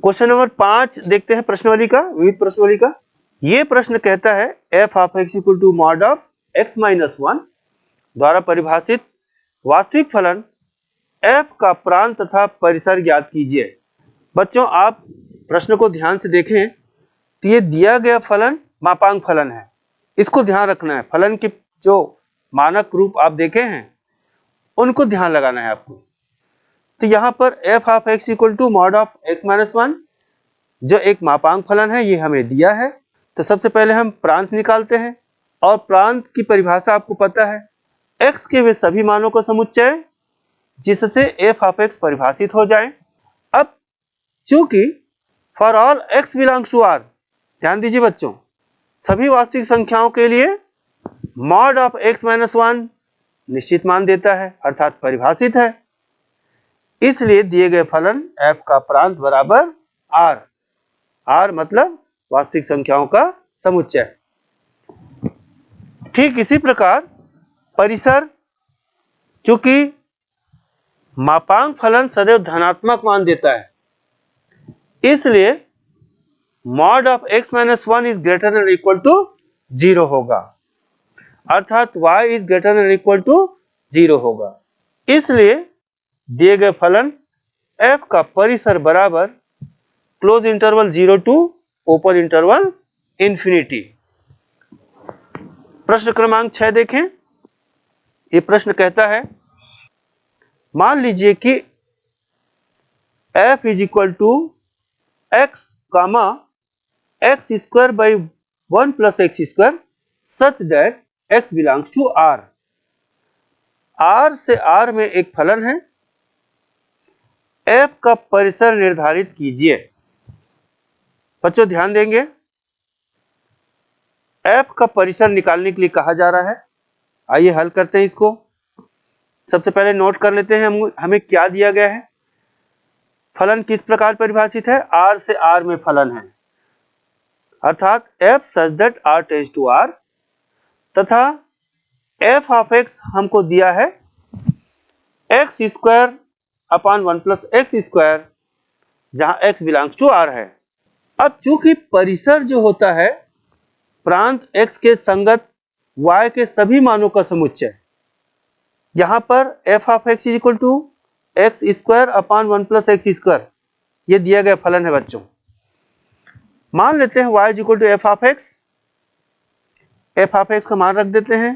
Question number 5 देखते हैं प्रश्नावली का, विविध प्रश्नावली का। ये प्रश्न कहता है f of x equal to mod of x minus 1 द्वारा परिभाषित वास्तविक फलन f का प्रांत तथा परिसर ज्ञात कीजिए। बच्चों आप प्रश्न को ध्यान से देखें तो ये दिया गया फलन मापांक फलन है, इसको ध्यान रखना है। फलन के जो मानक रूप आप देखे हैं उनको ध्यान लगाना है आपको। तो यहाँ पर f of x equal to mod of x minus 1 जो एक मापांक फलन है ये हमें दिया है। तो सबसे पहले हम प्रांत निकालते हैं और प्रांत की परिभाषा आपको पता है, x के वे सभी मानों का समुच्चय जिससे f ऑफ x परिभाषित हो जाए। अब चूंकि for all x belongs to r, ध्यान दीजिए बच्चों, सभी वास्तविक संख्याओं के लिए मॉड ऑफ x माइनस 1 निश्चित मान देता है अर्थात परिभाषित है। इसलिए दिए गए फलन f का प्रांत बराबर r, r मतलब वास्तविक संख्याओं का समुच्चय। ठीक इसी प्रकार परिसर, चूंकि मापांक फलन सदैव धनात्मक मान देता है इसलिए mod of x minus 1 is greater than equal to 0 होगा अर्थात y is greater than equal to 0 होगा। इसलिए दिए गए फलन f का परिसर बराबर close interval 0 to open interval infinity. प्रश्न क्रमांक 6 देखें। ये प्रश्न कहता है मान लीजिए कि f is equal to x comma x square by 1 plus x square such that x belongs to r। r से r में एक फलन है, f का परिसर निर्धारित कीजिए। बच्चों ध्यान देंगे, f का परिसर निकालने के लिए कहा जा रहा है। आइए हल करते हैं इसको। सबसे पहले नोट कर लेते हैं हमें क्या दिया गया है। फलन किस प्रकार परिभाषित है, r से r में फलन है अर्थात f such that r tends to r, तथा f ऑफ x हमको दिया है x square upon 1 plus x square जहां x बिलोंग्स टू r है। अब चूंकि परिसर जो होता है प्रांत x के संगत y के सभी मानों का समुच्चय, यहां पर f of x is equal to x square upon 1 plus x square ये दिया गया फलन है। बच्चों मान लेते हैं y is equal to f of x, f of x का मान रख देते हैं,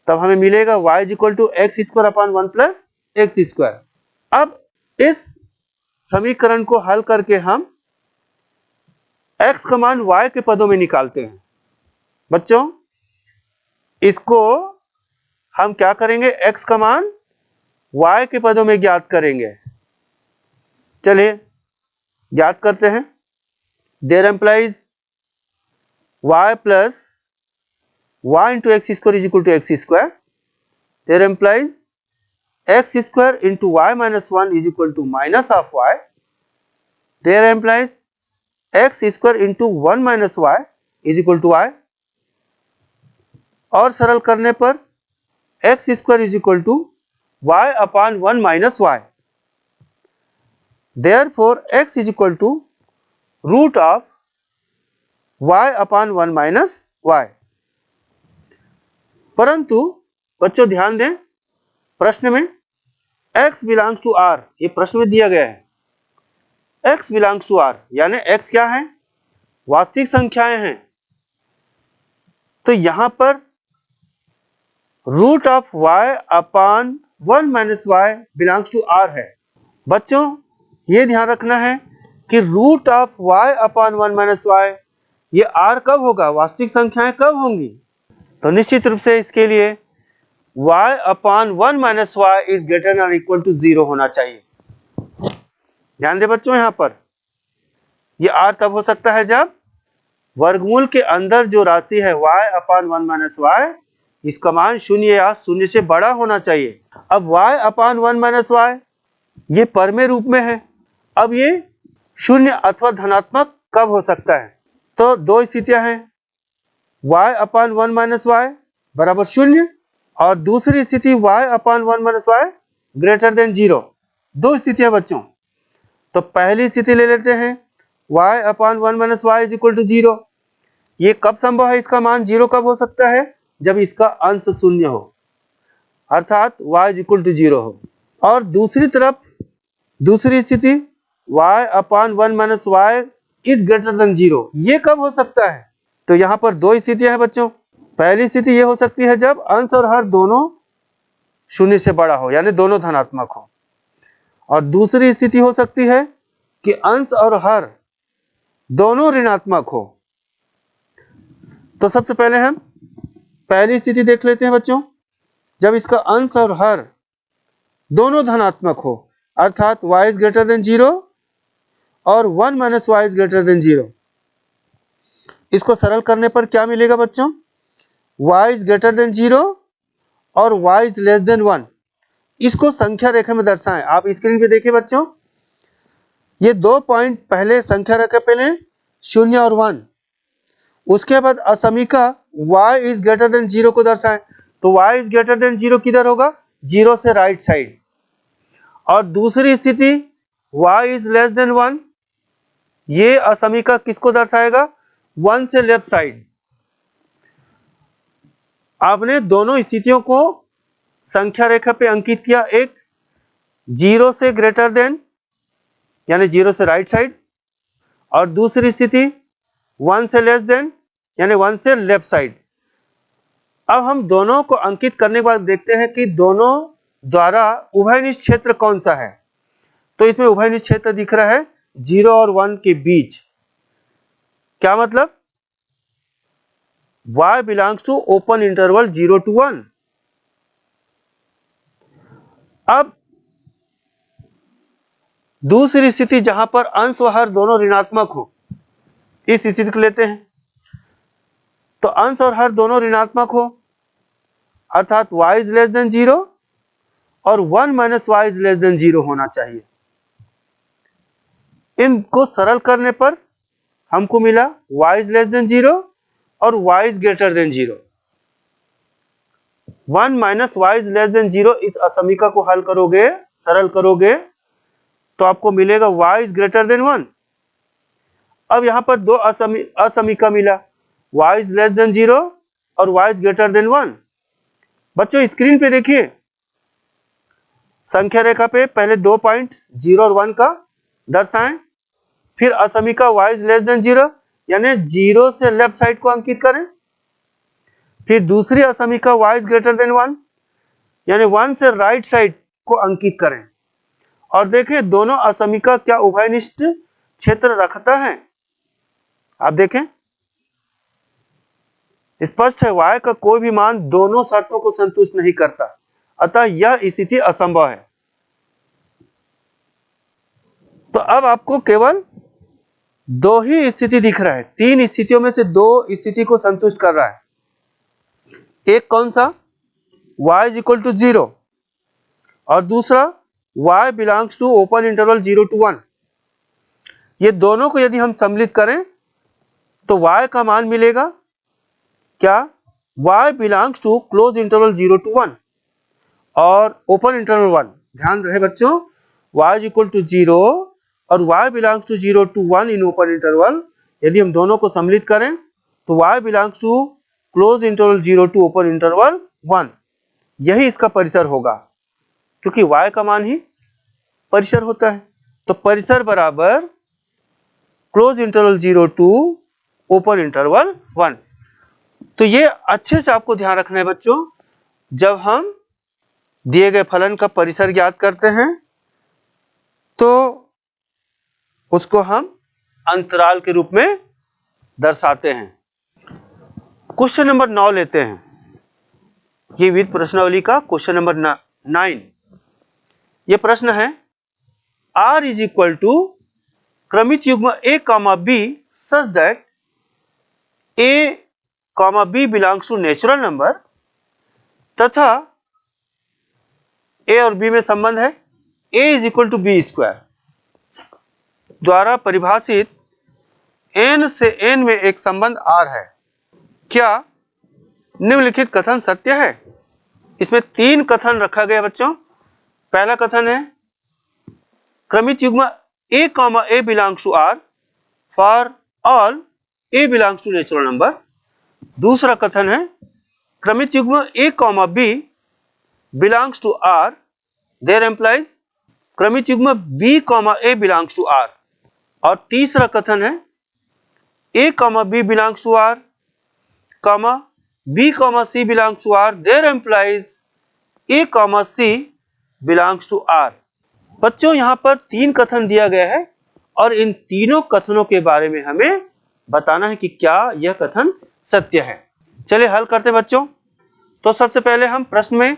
तब हमें मिलेगा y is equal to x square upon 1 plus x square. अब इस समीकरण को हल करके हम x का मान y के पदों में निकालते हैं। बच्चों इसको हम क्या करेंगे, x का मान y के पदों में ज्ञात करेंगे। चलिए ज्ञात करते हैं। There implies y plus y into x square is equal to x square. There implies x square into y minus 1 is equal to minus of y। There implies x square into 1 minus y is equal to y। और सरल करने पर x square is equal to y upon 1 minus y. Therefore x is equal to root of y upon 1 minus y. परंतु बच्चों ध्यान दें, प्रश्न में x बिलोंग्स टू r, ये प्रश्न में दिया गया है x बिलोंग्स टू r यानी x क्या है, वास्तविक संख्याएं हैं। तो यहां पर root of y upon 1 minus y belongs to r है। बच्चों ये ध्यान रखना है कि root of y upon 1 minus y ये r कब होगा, वास्तविक संख्याएं कब होंगी, तो निश्चित रूप से इसके लिए y upon 1 minus y is greater than equal to 0 होना चाहिए। ध्यान दें बच्चों, यहां पर ये r तब हो सकता है जब वर्गमूल के अंदर जो राशि है y अपॉन 1 माइनस वाई इसका मान 0 या 0 से बड़ा होना चाहिए। अब y अपॉन 1 माइनस वाई ये परमेय रूप में है। अब ये 0 अथवा धनात्मक कब हो सकता है, तो दो स्थितियां हैं, y अपॉन 1 माइनस वाई बराबर 0 और दूसरी स्थिति y upon 1 minus y greater than 0। दो स्थितियां बच्चों। तो पहली स्थिति ले लेते हैं y upon 1 minus y is equal to 0। ये कब संभव है, इसका मान 0 कब हो सकता है, जब इसका अंश शून्य हो, अर्थात y इज इक्वल टू 0 हो। और दूसरी तरफ दूसरी स्थिति y upon 1 minus y is greater than 0, ये कब हो सकता है। तो यहाँ पर दो स्थितियां हैं बच्चों। पहली स्थिति ये हो सकती है जब अंश और हर दोनों शून्य से बड़ा हो, यानी दोनों धनात्मक हो। और दूसरी स्थिति हो सकती है कि अंश और हर दोनों ऋणात्मक हो। तो सबसे पहले हम पहली स्थिति देख लेते हैं बच्चों, जब इसका अंश और हर दोनों धनात्मक हो, अर्थात y इज ग्रेटर देन 0 और 1 minus y is greater than 0। इसको सरल करने पर क्या मिलेगा बच्चों, y इज ग्रेटर देन 0 और y इज लेस देन 1। इसको संख्या रेखा में दर्शाएं। आप स्क्रीन पे देखिए बच्चों, ये 2 पॉइंट पहले संख्या रेखा पे लें, 0 और 1। उसके बाद असमीका y इज ग्रेटर देन 0 को दर्शाएं। तो y इज ग्रेटर देन 0 किधर होगा, 0 से राइट साइड। और दूसरी स्थिति y इज लेस देन 1, ये असमीका किसको दर्शाएगा, 1 से लेफ्ट साइड। आपने दोनों स्थितियों को संख्या रेखा पे अंकित किया, एक 0 से ग्रेटर देन यानी 0 से राइट साइड, और दूसरी स्थिति 1 से लेस देन यानी 1 से लेफ्ट साइड। अब हम दोनों को अंकित करने के बाद देखते हैं कि दोनों द्वारा उभयनिष्ठ क्षेत्र कौन सा है। तो इसमें उभयनिष्ठ क्षेत्र दिख रहा है 0 और 1 के बीच। क्या मतलब, y belongs to open interval 0 to 1। अब दूसरी स्थिति जहां पर अंश व हर दोनों ऋणात्मक हो, इस स्थिति को लेते हैं। तो अंश और हर दोनों ऋणात्मक हो, अर्थात y इज लेस देन 0 और 1 minus y is less than 0 होना चाहिए। इनको सरल करने पर हमको मिला y इज लेस देन 0 और y is greater than 0। 1 minus y is less than 0, इस असमीका को हल करोगे, सरल करोगे, तो आपको मिलेगा y इज ग्रेटर देन 1। अब यहां पर दो असमीका मिला, y इज लेस देन 0 और y इज ग्रेटर देन 1। बच्चों स्क्रीन पे देखिए, संख्या रेखा पे पहले 2 पॉइंट 0 और 1 का दर्शाएं, फिर असमीका y इज लेस देन 0 यानी 0 से लेफ्ट साइड को अंकित करें, फिर दूसरी असमीका y इज ग्रेटर देन 1 यानी 1 से राइट साइड को अंकित करें, और देखें दोनों असमीका क्या उभयनिष्ठ क्षेत्र रखता है। आप देखें स्पष्ट है, y का कोई भी मान दोनों शर्तों को संतुष्ट नहीं करता, अतः यह स्थिति असंभव है। तो अब आपको केवल 2 ही स्थिति दिख रहा है, 3 स्थितियों में से 2 स्थिति को संतुष्ट कर रहा है। एक कौन सा, y इज इक्वल टू 0, और दूसरा y belongs to open interval 0 to 1। ये दोनों को यदि हम सम्मिलित करें तो y का मान मिलेगा क्या, y belongs to close interval 0 to 1 और ओपन इंटरवल 1। ध्यान रहे बच्चों, y इज इक्वल टू 0 और y belongs to 0 to 1 in open interval, यदि हम दोनों को सम्मिलित करें तो y belongs to close interval 0 to open interval 1, यही इसका परिसर होगा, क्योंकि y का मान ही परिसर होता है। तो परिसर बराबर close interval 0 to open interval 1। तो ये अच्छे से आपको ध्यान रखना है बच्चों, जब हम दिए गए फलन का परिसर ज्ञात करते हैं तो उसको हम अंतराल के रूप में दर्शाते हैं। क्वेश्चन नंबर 9 लेते हैं, ये विविध प्रश्नावली का क्वेश्चन नंबर 9। ये प्रश्न है, r इज इक्वल टू क्रमित युग्म a comma b such that a comma b belongs to natural number, तथा a और b में संबंध है a is equal to b square द्वारा परिभाषित n से n में एक संबंध r है। क्या निम्नलिखित कथन सत्य है। इसमें 3 कथन रखा गया बच्चों। पहला कथन है क्रमित युग्म A comma A belongs to R for all A belongs to natural number। दूसरा कथन है क्रमित युग्म A comma B belongs to R, there implies क्रमित युग्म B comma A belongs to R। और तीसरा कथन है A comma B belongs to R, comma B comma C belongs to R, there implies A comma C belongs to R। बच्चों यहां पर तीन कथन दिया गया है और इन तीनों कथनों के बारे में हमें बताना है कि क्या यह कथन सत्य है। चलिए हल करते हैं बच्चों। तो सबसे पहले हम प्रश्न में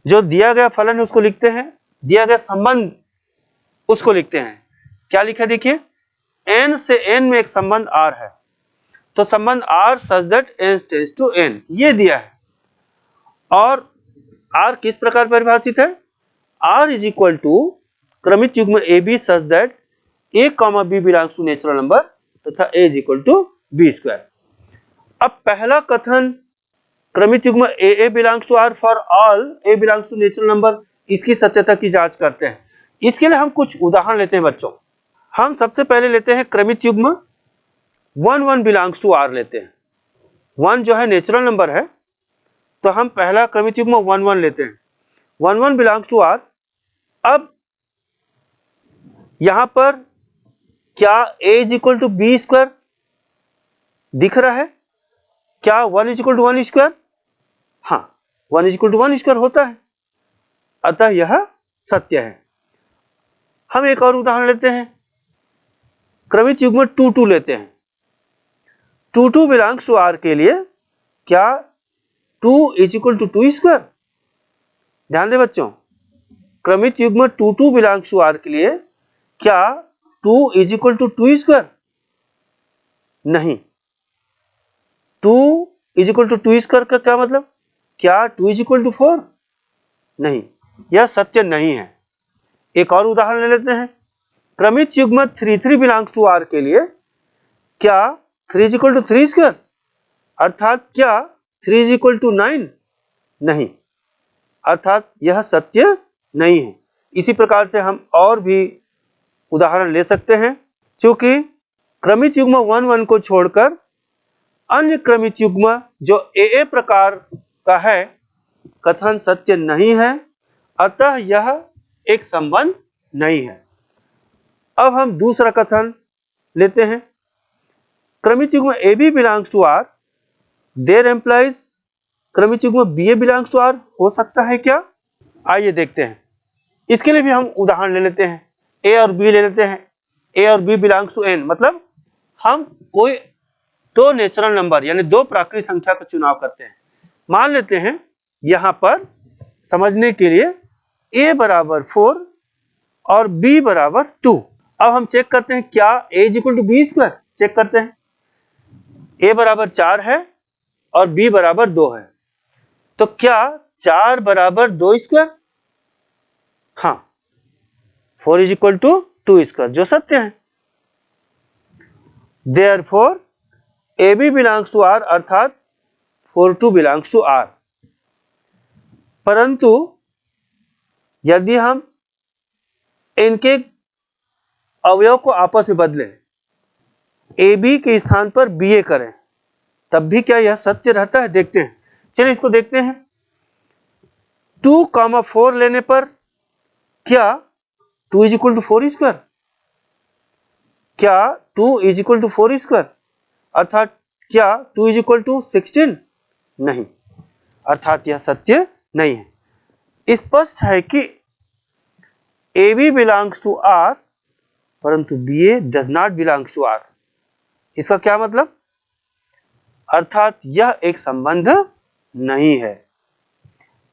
जो दिया गया फलन है उसको लिखते हैं, दिया गया संबंध उसको लिखते हैं। क्या लिखा है देखिए, n से n में एक संबंध r है, तो संबंध r such that n tends to n ये दिया है। और r किस प्रकार परिभाषित है, r is equal to क्रमित युग्म AB such that A, B belongs to natural number तथा A is equal to B square। अब पहला कथन क्रमित युग्म AA belongs to R for all A belongs to natural number, इसकी सत्यता की जांच करते हैं। इसके लिए हम कुछ उदाहरण लेते हैं बच्चों। हम सबसे पहले लेते हैं क्रमित युग्म 1 belongs to R लेते हैं। 1 जो है नेचुरल नंबर है, तो हम पहला क्रमित युग्म 1 लेते हैं। 1 belongs to R। अब यहां पर क्या A is equal to B square दिख रहा है? क्या 1 is equal to 1 square? हाँ, 1 is equal to 1 square होता है, अतः यह सत्य है। हम एक और उदाहरण लेते हैं, क्रमित युग्म 2 लेते हैं। 2 belongs to R के लिए क्या 2 is equal to 2 square? ध्यान दें बच्चों, क्रमित युग्म 2 belongs to R के लिए क्या 2 is equal to 2 square? नहीं। 2 is equal to 2 square का क्या मतलब, क्या 2 is equal to 4? नहीं, यह सत्य नहीं है। एक और उदाहरण ले लेते हैं, क्रमित युग्म 3 belongs to R के लिए क्या 3 is equal to 3 square? अर्थात क्या 3 is equal to 9? नहीं, अर्थात यह सत्य नहीं है। इसी प्रकार से हम और भी उदाहरण ले सकते हैं। चूंकि क्रमित युग्म 1 को छोड़कर अन्य क्रमित युग्म जो AA प्रकार का है कथन सत्य नहीं है, अतः यह एक संबंध नहीं है। अब हम दूसरा कथन लेते हैं, क्रमित युग्म AB belongs to R, there implies क्रमित युग्म BA belongs to R हो सकता है क्या? आइए देखते हैं। इसके लिए भी हम उदाहरण ले लेते हैं, A और B ले लेते हैं। A और B belongs to n, मतलब हम कोई दो नेचुरल नंबर यानी दो प्राकृतिक संख्या का चुनाव करते हैं। मान लेते हैं यहां पर समझने के लिए A बराबर 4 और B बराबर 2। अब हम चेक करते हैं क्या A is equal to B square, check करते हैं। A बराबर 4 है और B बराबर 2 है, तो क्या 4 बराबर 2 स्क्वायर? हाँ, 4 is equal to 2 स्क्वायर, जो सत्य है। Therefore AB belongs to R, अर्थात 4 belongs to R। परंतु यदि हम इनके अवयव को आपस में बदलें, AB के स्थान पर BA करें, तब भी क्या यह सत्य रहता है? देखते हैं। चलिए इसको देखते हैं। 2, 4 लेने पर क्या 2 is equal to 4 स्क्वायर? क्या 2 is equal to 4 स्क्वायर? अर्थात क्या 2 is equal to 16? नहीं, अर्थात यह सत्य नहीं है। स्पष्ट है कि AB belongs to R परंतु BA does not belongs to R। इसका क्या मतलब? अर्थात यह एक संबंध नहीं है।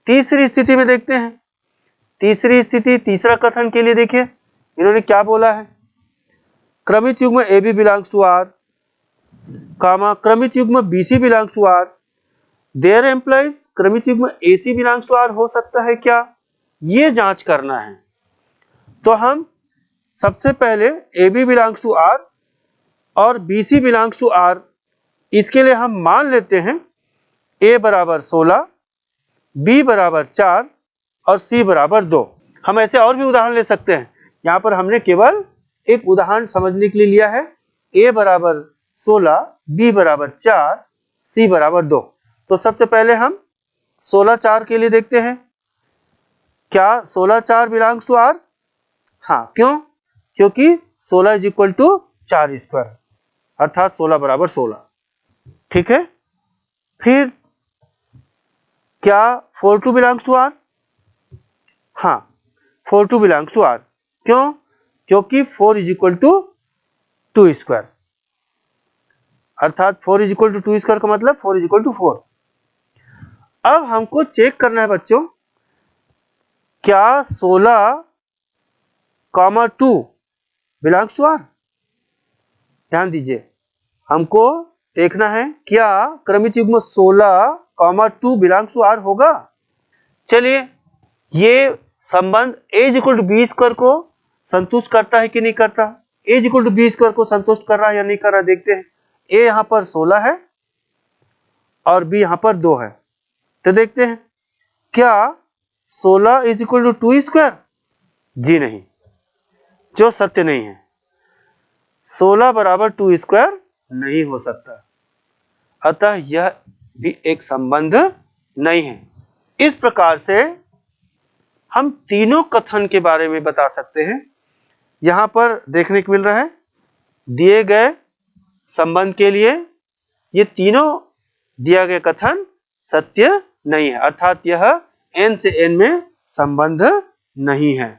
तीसरी स्थिति में देखते हैं। तीसरी स्थिति, तीसरा कथन के लिए देखिए इन्होंने क्या बोला है, क्रमित युग्म AB belongs to R, क्रमित युग्म BC belongs to R, there implies क्रमित युग्म AC belongs to R हो सकता है क्या? ये जांच करना है। तो हम सबसे पहले AB belongs to R और BC belongs to R, इसके लिए हम मान लेते हैं A बराबर 16, B बराबर 4 और C बराबर 2। हम ऐसे और भी उदाहरण ले सकते हैं। यहां पर हमने केवल एक उदाहरण समझने के लिए लिया है। a बराबर 16, b बराबर 4, c बराबर 2। तो सबसे पहले हम 16 4 के लिए देखते हैं। क्या 16 4 बिलोंग्स टू R? हाँ, क्यों? क्योंकि 16 इज इक्वल टू 4 स्क्वायर, अर्थात 16 बराबर 16। ठीक है। फिर क्या 4 2 बिलोंग्स टू R? हाँ, 4 2 बिलोंग्स टू R। क्यों? क्योंकि 4 इज इक्वल टू 2 स्क्वायर, अर्थात 4 इज इक्वल टू 2 स्क्वायर का मतलब 4 इज इक्वल टू 4। अब हमको चेक करना है बच्चों, क्या 16 कॉमा 2 बिलोंग्स टू R? ध्यान दीजिए, हमको देखना है क्या क्रमित युग्म 16 कॉमा 2 बिलोंग्स टू R होगा। चलिए, ये संबंध a is equal to B square को संतुष्ट करता है कि नहीं करता? a is equal to B square को संतुष्ट कर रहा है या नहीं कर रहा, देखते हैं। a यहां पर 16 है और b यहां पर 2 है, तो देखते हैं क्या 16 इज इक्वल टू 2 स्क्वायर? जी नहीं, जो सत्य नहीं है। 16 बराबर 2 स्क्वायर नहीं हो सकता, अतः यह भी एक संबंध नहीं है। इस प्रकार से हम तीनों कथन के बारे में बता सकते हैं। यहां पर देखने को मिल रहा है, दिए गए संबंध के लिए ये तीनों दिया गया कथन सत्य नहीं है, अर्थात यह n से n में संबंध नहीं है।